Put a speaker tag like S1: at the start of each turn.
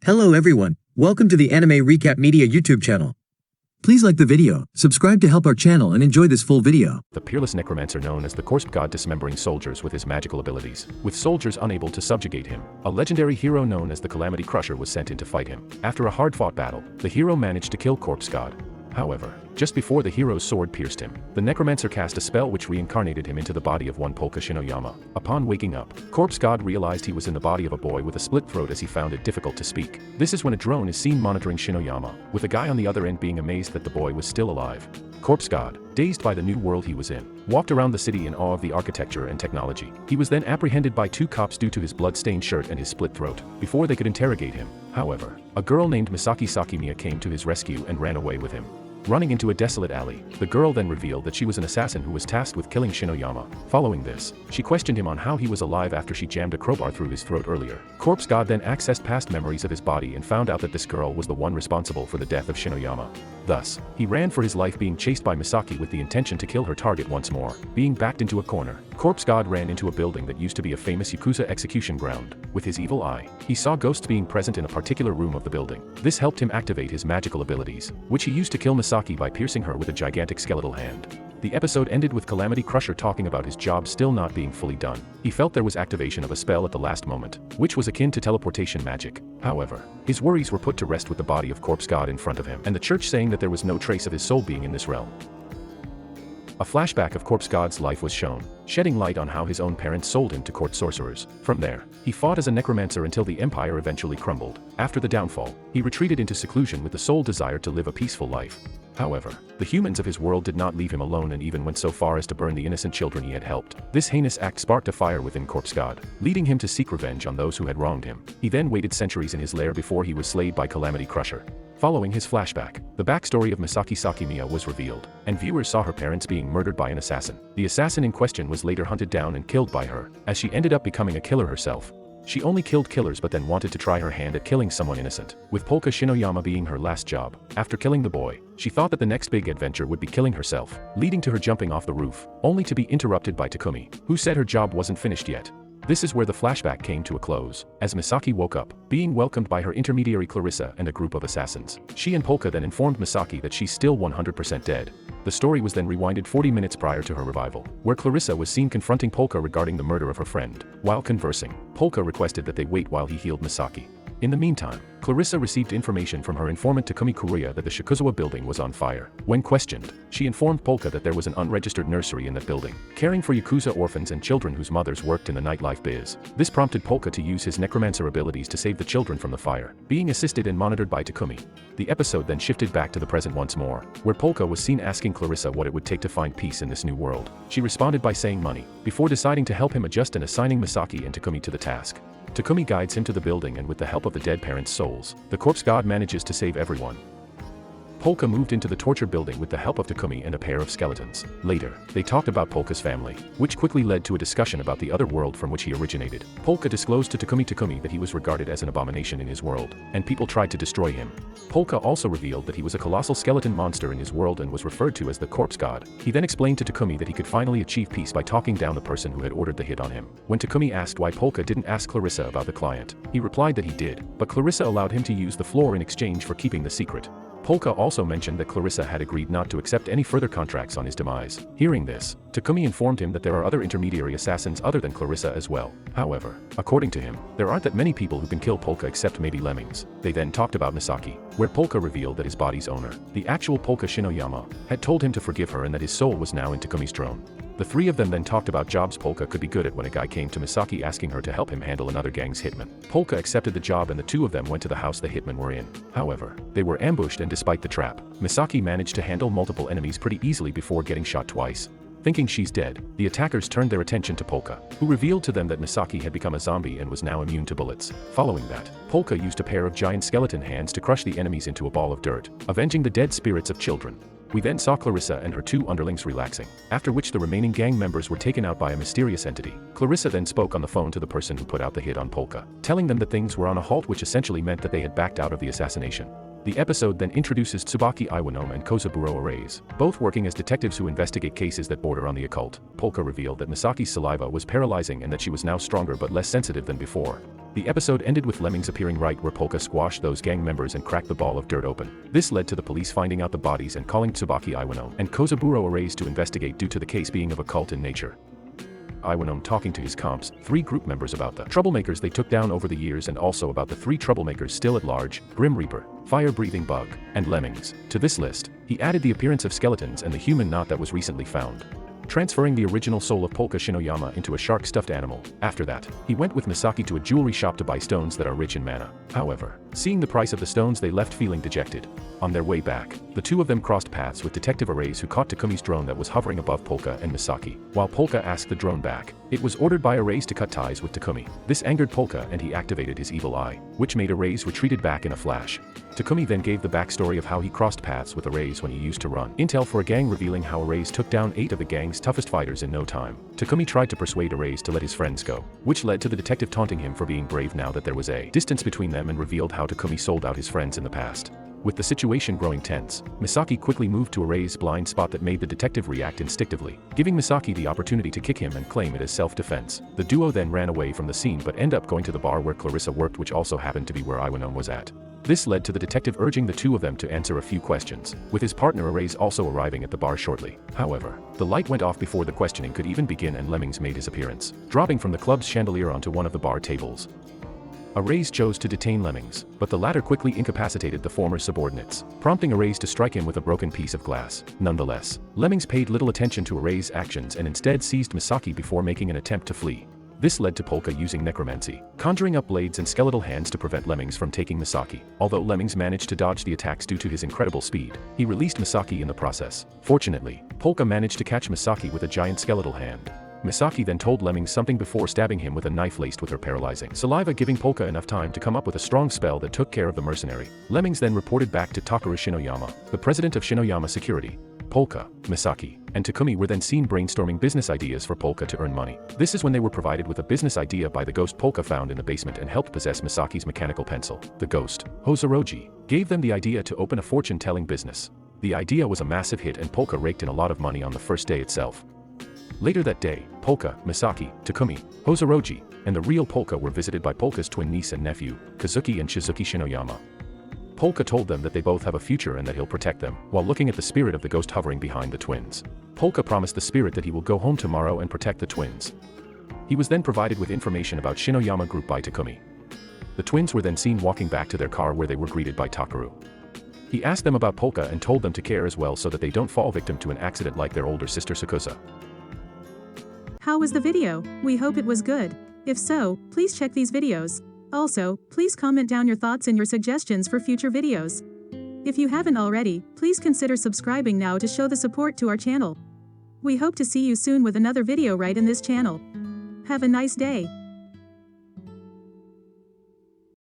S1: Hello everyone, welcome to the Anime Recap Media YouTube channel. Please like the video, subscribe to help our channel and enjoy this full video.
S2: The peerless necromancer known as the corpse god dismembering soldiers with his magical abilities, with soldiers unable to subjugate him. A legendary hero known as the Calamity Crusher was sent in to fight him. After a hard-fought battle, the hero managed to kill corpse god. However, just before the hero's sword pierced him, the necromancer cast a spell which reincarnated him into the body of one Polka Shinoyama. Upon waking up, corpse god realized he was in the body of a boy with a split throat as he found it difficult to speak. This is when a drone is seen monitoring Shinoyama, with a guy on the other end being amazed that the boy was still alive. Corpse god, dazed by the new world he was in, walked around the city in awe of the architecture and technology. He was then apprehended by two cops due to his blood-stained shirt and his split throat, before they could interrogate him. However, a girl named Misaki Sakimiya came to his rescue and ran away with him. Running into a desolate alley, the girl then revealed that she was an assassin who was tasked with killing Shinoyama. Following this, she questioned him on how he was alive after she jammed a crowbar through his throat earlier. Corpse god then accessed past memories of his body and found out that this girl was the one responsible for the death of Shinoyama. Thus, he ran for his life being chased by Misaki with the intention to kill her target once more. Being backed into a corner, corpse god ran into a building that used to be a famous Yakuza execution ground. With his evil eye, he saw ghosts being present in a particular room of the building. This helped him activate his magical abilities, which he used to kill Misaki by piercing her with a gigantic skeletal hand. The episode ended with Calamity Crusher talking about his job still not being fully done. He felt there was activation of a spell at the last moment, which was akin to teleportation magic. However, his worries were put to rest with the body of corpse god in front of him, and the church saying that there was no trace of his soul being in this realm. A flashback of corpse god's life was shown, shedding light on how his own parents sold him to court sorcerers. From there, he fought as a necromancer until the empire eventually crumbled. After the downfall, he retreated into seclusion with the sole desire to live a peaceful life. However, the humans of his world did not leave him alone and even went so far as to burn the innocent children he had helped. This heinous act sparked a fire within corpse god, leading him to seek revenge on those who had wronged him. He then waited centuries in his lair before he was slayed by Calamity Crusher. Following his flashback, the backstory of Misaki Sakimiya was revealed, and viewers saw her parents being murdered by an assassin. The assassin in question was later hunted down and killed by her, as she ended up becoming a killer herself. She only killed killers but then wanted to try her hand at killing someone innocent, with Polka Shinoyama being her last job. After killing the boy, she thought that the next big adventure would be killing herself, leading to her jumping off the roof, only to be interrupted by Takumi, who said her job wasn't finished yet. This is where the flashback came to a close, as Misaki woke up, being welcomed by her intermediary Clarissa and a group of assassins. She and Polka then informed Misaki that she's still 100% dead. The story was then rewinded 40 minutes prior to her revival, where Clarissa was seen confronting Polka regarding the murder of her friend. While conversing, Polka requested that they wait while he healed Misaki. In the meantime, Clarissa received information from her informant Takumi Kuruya that the Shikuzawa building was on fire. When questioned, she informed Polka that there was an unregistered nursery in that building, caring for Yakuza orphans and children whose mothers worked in the nightlife biz. This prompted Polka to use his necromancer abilities to save the children from the fire, being assisted and monitored by Takumi. The episode then shifted back to the present once more, where Polka was seen asking Clarissa what it would take to find peace in this new world. She responded by saying money, before deciding to help him adjust and assigning Misaki and Takumi to the task. Takumi guides him to the building and with the help of the dead parents' souls, the corpse god manages to save everyone. Polka moved into the torture building with the help of Takumi and a pair of skeletons. Later, they talked about Polka's family, which quickly led to a discussion about the other world from which he originated. Polka disclosed to Takumi that he was regarded as an abomination in his world, and people tried to destroy him. Polka also revealed that he was a colossal skeleton monster in his world and was referred to as the corpse god. He then explained to Takumi that he could finally achieve peace by talking down the person who had ordered the hit on him. When Takumi asked why Polka didn't ask Clarissa about the client, he replied that he did, but Clarissa allowed him to use the floor in exchange for keeping the secret. Polka also mentioned that Clarissa had agreed not to accept any further contracts on his demise. Hearing this, Takumi informed him that there are other intermediary assassins other than Clarissa as well. However, according to him, there aren't that many people who can kill Polka except maybe lemmings. They then talked about Misaki, where Polka revealed that his body's owner, the actual Polka Shinoyama, had told him to forgive her and that his soul was now in Takumi's drone. The three of them then talked about jobs Polka could be good at when a guy came to Misaki asking her to help him handle another gang's hitman. Polka accepted the job and the two of them went to the house the hitmen were in. However, they were ambushed and despite the trap, Misaki managed to handle multiple enemies pretty easily before getting shot twice. Thinking she's dead, the attackers turned their attention to Polka, who revealed to them that Misaki had become a zombie and was now immune to bullets. Following that, Polka used a pair of giant skeleton hands to crush the enemies into a ball of dirt, avenging the dead spirits of children. We then saw Clarissa and her two underlings relaxing, after which the remaining gang members were taken out by a mysterious entity. Clarissa then spoke on the phone to the person who put out the hit on Polka, telling them that things were on a halt, which essentially meant that they had backed out of the assassination. The episode then introduces Tsubaki Iwanome and Kozaburo Arase, both working as detectives who investigate cases that border on the occult. Polka revealed that Misaki's saliva was paralyzing and that she was now stronger but less sensitive than before. The episode ended with Lemmings appearing right where Polka squashed those gang members and cracked the ball of dirt open. This led to the police finding out the bodies and calling Tsubaki Iwanome and Kozaburo Arase to investigate due to the case being of occult in nature. Iwanome talking to his comps, 3 group members about the troublemakers they took down over the years and also about the 3 troublemakers still at large, Grim Reaper, Fire-Breathing Bug, and Lemmings. To this list, he added the appearance of skeletons and the human knot that was recently found, transferring the original soul of Polka Shinoyama into a shark-stuffed animal. After that, he went with Misaki to a jewelry shop to buy stones that are rich in mana. However, seeing the price of the stones they left feeling dejected. On their way back, the 2 of them crossed paths with Detective Arase who caught Takumi's drone that was hovering above Polka and Misaki. While Polka asked the drone back, it was ordered by Arase to cut ties with Takumi. This angered Polka and he activated his evil eye, which made Arase retreated back in a flash. Takumi then gave the backstory of how he crossed paths with Arase when he used to run. Intel for a gang revealing how Arase took down 8 of the gang's toughest fighters in no time. Takumi tried to persuade Arase to let his friends go, which led to the detective taunting him for being brave now that there was a distance between them and revealed how Takumi sold out his friends in the past. With the situation growing tense, Misaki quickly moved to Arase's blind spot that made the detective react instinctively, giving Misaki the opportunity to kick him and claim it as self-defense. The duo then ran away from the scene but ended up going to the bar where Clarissa worked, which also happened to be where Iwanome was at. This led to the detective urging the 2 of them to answer a few questions, with his partner Arase also arriving at the bar shortly. However, the light went off before the questioning could even begin and Lemmings made his appearance, dropping from the club's chandelier onto one of the bar tables. Arase chose to detain Lemmings, but the latter quickly incapacitated the former subordinates, prompting Arase to strike him with a broken piece of glass. Nonetheless, Lemmings paid little attention to Arase's actions and instead seized Misaki before making an attempt to flee. This led to Polka using necromancy, conjuring up blades and skeletal hands to prevent Lemmings from taking Misaki. Although Lemmings managed to dodge the attacks due to his incredible speed, he released Misaki in the process. Fortunately, Polka managed to catch Misaki with a giant skeletal hand. Misaki then told Lemmings something before stabbing him with a knife laced with her paralyzing saliva, giving Polka enough time to come up with a strong spell that took care of the mercenary. Lemmings then reported back to Takeru Shinoyama, the president of Shinoyama Security. Polka, Misaki, and Takumi were then seen brainstorming business ideas for Polka to earn money. This is when they were provided with a business idea by the ghost Polka found in the basement and helped possess Misaki's mechanical pencil. The ghost, Hosoroji, gave them the idea to open a fortune-telling business. The idea was a massive hit and Polka raked in a lot of money on the first day itself. Later that day, Polka, Misaki, Takumi, Hosoroji, and the real Polka were visited by Polka's twin niece and nephew, Kazuki and Shizuki Shinoyama. Polka told them that they both have a future and that he'll protect them, while looking at the spirit of the ghost hovering behind the twins. Polka promised the spirit that he will go home tomorrow and protect the twins. He was then provided with information about Shinoyama Group by Takumi. The twins were then seen walking back to their car where they were greeted by Takeru. He asked them about Polka and told them to care as well so that they don't fall victim to an accident like their older sister Sakusa.
S3: How was the video? We hope it was good. If so, please check these videos. Also, please comment down your thoughts and your suggestions for future videos. If you haven't already, please consider subscribing now to show the support to our channel. We hope to see you soon with another video right in this channel. Have a nice day.